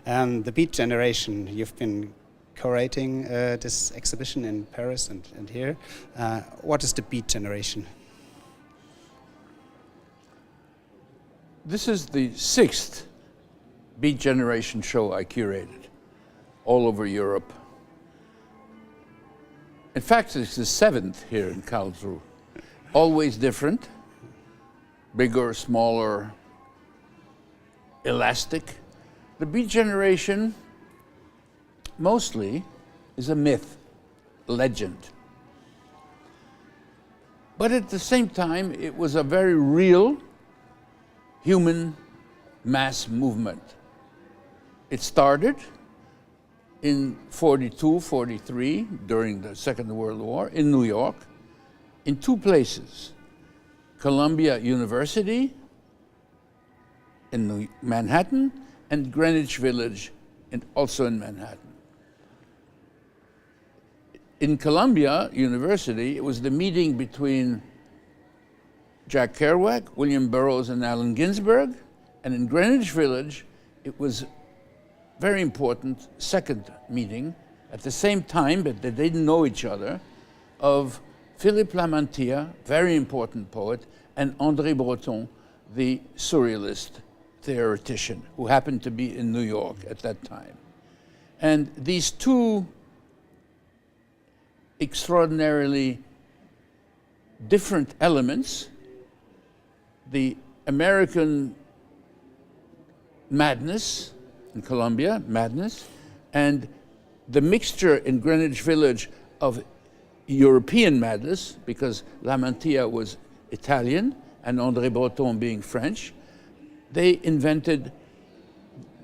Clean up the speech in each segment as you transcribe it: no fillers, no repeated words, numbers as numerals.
The Beat Generation, you've been curating this exhibition in Paris and here. What is the Beat Generation? This is the 6th Beat Generation show I curated all over Europe. In fact, it's the 7th here in Karlsruhe. Always different, bigger, smaller, elastic. The Beat Generation mostly is a myth, a legend. But at the same time, it was a very real human mass movement. It started in 42, 43, during the Second World War, in New York, in 2 places. Columbia University in Manhattan and Greenwich Village, also in Manhattan. In Columbia University, it was the meeting between Jack Kerouac, William Burroughs, and Allen Ginsberg. And in Greenwich Village, it was very important second meeting at the same time, but they didn't know each other, of Philippe Lamantia, very important poet, and André Breton, the surrealist theoretician, who happened to be in New York at that time. And these 2 extraordinarily different elements, the American madness in Columbia, madness, and the mixture in Greenwich Village of European madness, because Lamantia was Italian and André Breton being French, they invented,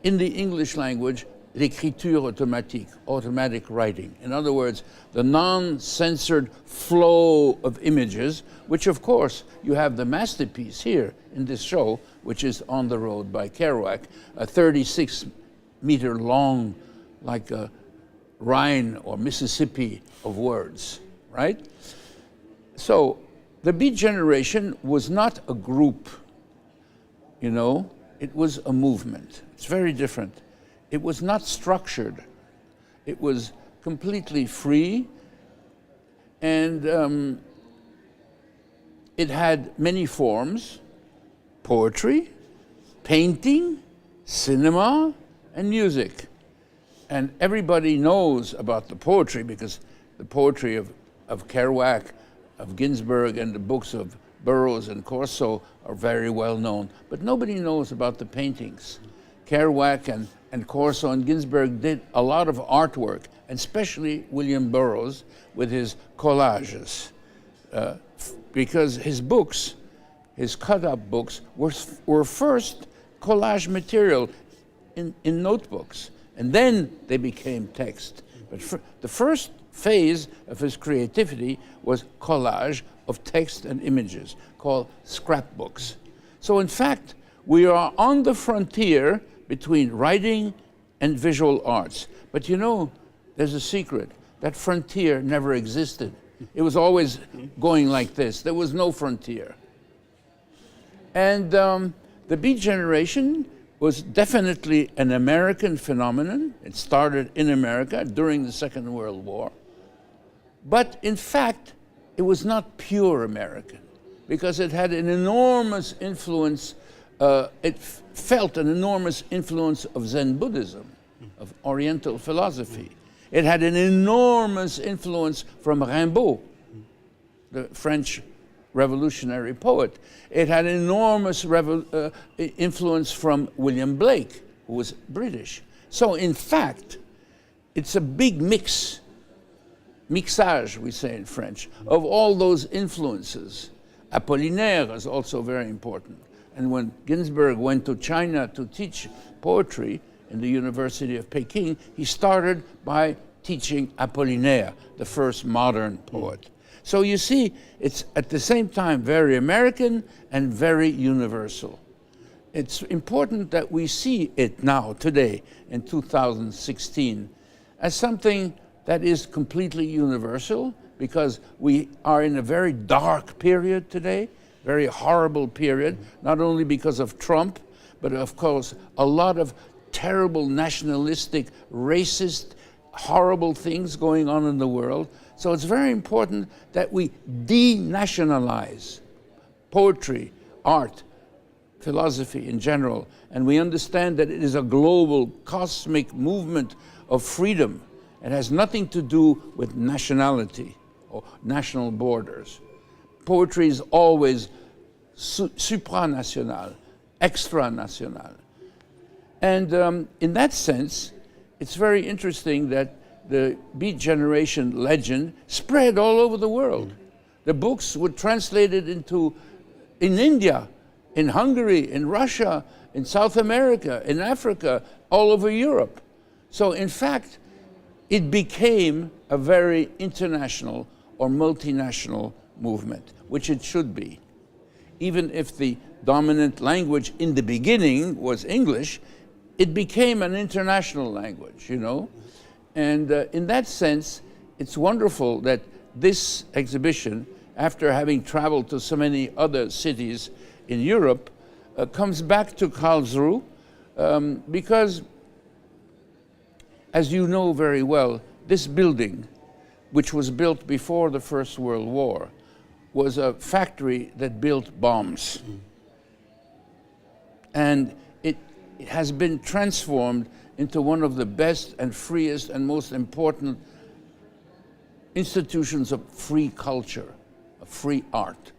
in the English language, l'écriture automatique, automatic writing. In other words, the non-censored flow of images, which of course you have the masterpiece here in this show, which is On the Road by Kerouac, a 36-meter long, like a Rhine or Mississippi of words, right? So the Beat Generation was not a group, you know, it was a movement. It's very different. It was not structured. It was completely free, and it had many forms: poetry, painting, cinema, and music. And everybody knows about the poetry because the poetry of Kerouac, of Ginsberg, and the books of Burroughs and Corso are very well known. But nobody knows about the paintings. Kerouac and Corso and Ginsberg did a lot of artwork, and especially William Burroughs with his collages, because his books, his cut-up books, were first collage material in notebooks, and then they became text. But the first phase of his creativity was collage of text and images, called scrapbooks. So in fact, we are on the frontier between writing and visual arts. But you know, there's a secret. That frontier never existed. It was always going like this. There was no frontier. And the Beat Generation was definitely an American phenomenon. It started in America during the Second World War. But in fact, it was not pure American, because it had an enormous influence. It felt an enormous influence of Zen Buddhism, of Oriental philosophy. It had an enormous influence from Rimbaud, the French revolutionary poet. It had enormous influence from William Blake, who was British. So in fact, it's a big mixage, we say in French, of all those influences. Apollinaire is also very important. And when Ginsberg went to China to teach poetry in the University of Peking, he started by teaching Apollinaire, the first modern poet. So you see, it's at the same time very American and very universal. It's important that we see it now, today, in 2016, as something that is completely universal, because we are in a very dark period today, very horrible period, not only because of Trump, but of course a lot of terrible nationalistic, racist, horrible things going on in the world. So it's very important that we denationalize poetry, art, philosophy in general, and we understand that it is a global, cosmic movement of freedom. It has nothing to do with nationality or national borders. Poetry is always supranational, extranational. And in that sense, it's very interesting that the Beat Generation legend spread all over the world. The books were translated in India, in Hungary, in Russia, in South America, in Africa, all over Europe. So in fact, it became a very international or multinational movement, which it should be. Even if the dominant language in the beginning was English, it became an international language, you know. And in that sense, it's wonderful that this exhibition, after having traveled to so many other cities in Europe, comes back to Karlsruhe because, as you know very well, this building, which was built before the First World War, was a factory that built bombs. And it has been transformed into one of the best and freest and most important institutions of free culture, of free art.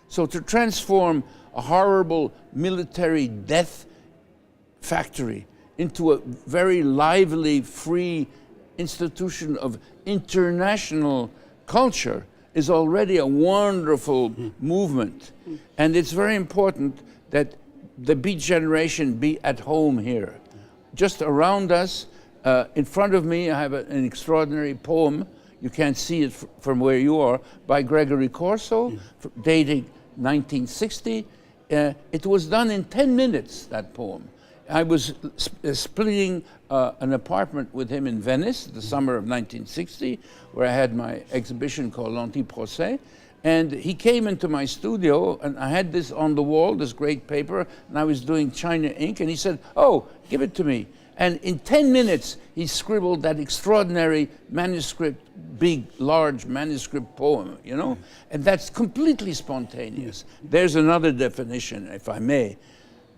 So to transform a horrible military death factory into a very lively, free institution of international culture is already a wonderful movement. And it's very important that the Beat Generation be at home here. Just around us, in front of me, I have an extraordinary poem. You can't see it from where you are, by Gregory Corso, dating 1960. It was done in 10 minutes, that poem. I was splitting an apartment with him in Venice, the summer of 1960, where I had my exhibition called L'Anti-Procès. And he came into my studio, and I had this on the wall, this great paper, and I was doing China ink, and he said, "Oh, give it to me." And in 10 minutes, he scribbled that extraordinary manuscript, big, large manuscript poem, you know? And that's completely spontaneous. There's another definition, if I may,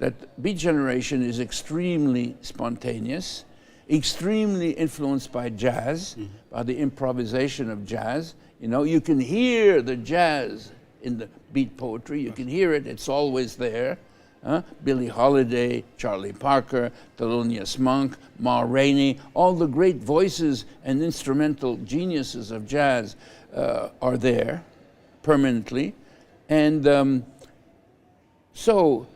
that Beat Generation is extremely spontaneous, extremely influenced by jazz, by the improvisation of jazz. You know, you can hear the jazz in the beat poetry. You can hear it. It's always there. Billie Holiday, Charlie Parker, Thelonious Monk, Ma Rainey, all the great voices and instrumental geniuses of jazz are there permanently. And so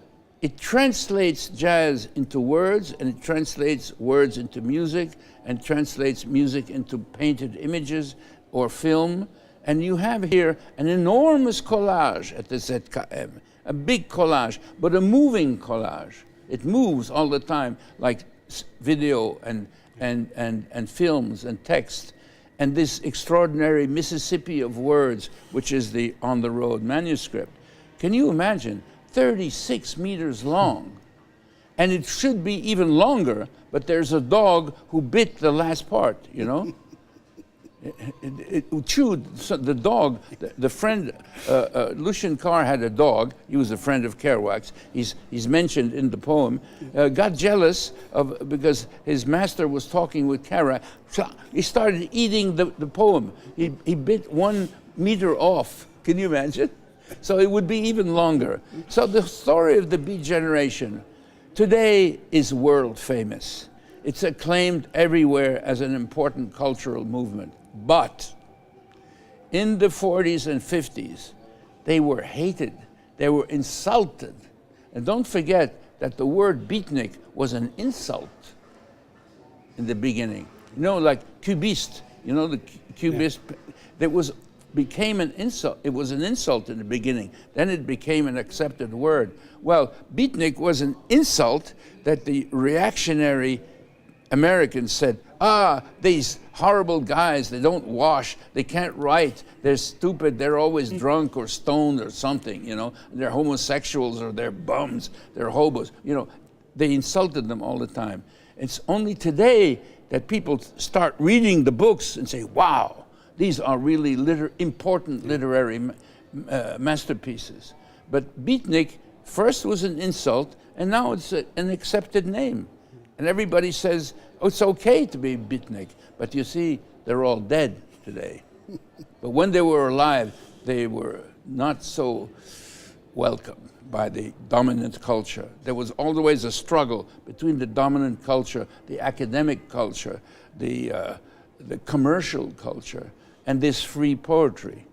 it translates jazz into words, and it translates words into music, and translates music into painted images or film. And you have here an enormous collage at the ZKM, a big collage, but a moving collage. It moves all the time, like video and films and text. And this extraordinary Mississippi of words, which is the On the Road manuscript. Can you imagine? 36 meters long. And it should be even longer, but there's a dog who bit the last part, you know? It chewed, so the dog, the friend, Lucien Carr had a dog. He was a friend of Kerouac's. He's mentioned in the poem. Got jealous because his master was talking with Kerouac. So he started eating the poem. He bit 1 meter off. Can you imagine? So it would be even longer. So the story of the Beat Generation today is world famous. It's acclaimed everywhere as an important cultural movement. But in the 40s and 50s, they were hated, they were insulted. And don't forget that the word beatnik was an insult in the beginning. You know, like cubist, you know, the cubist, became an insult. It was an insult in the beginning. Then it became an accepted word. Well, beatnik was an insult that the reactionary Americans said, these horrible guys, they don't wash, they can't write, they're stupid, they're always drunk or stoned or something, you know, they're homosexuals or they're bums, they're hobos, you know, they insulted them all the time. It's only today that people start reading the books and say, wow, these are really important literary masterpieces. But beatnik first was an insult, and now it's an accepted name. And everybody says, oh, it's okay to be beatnik. But you see, they're all dead today. But when they were alive, they were not so welcome by the dominant culture. There was always a struggle between the dominant culture, the academic culture, the commercial culture, and this free poetry.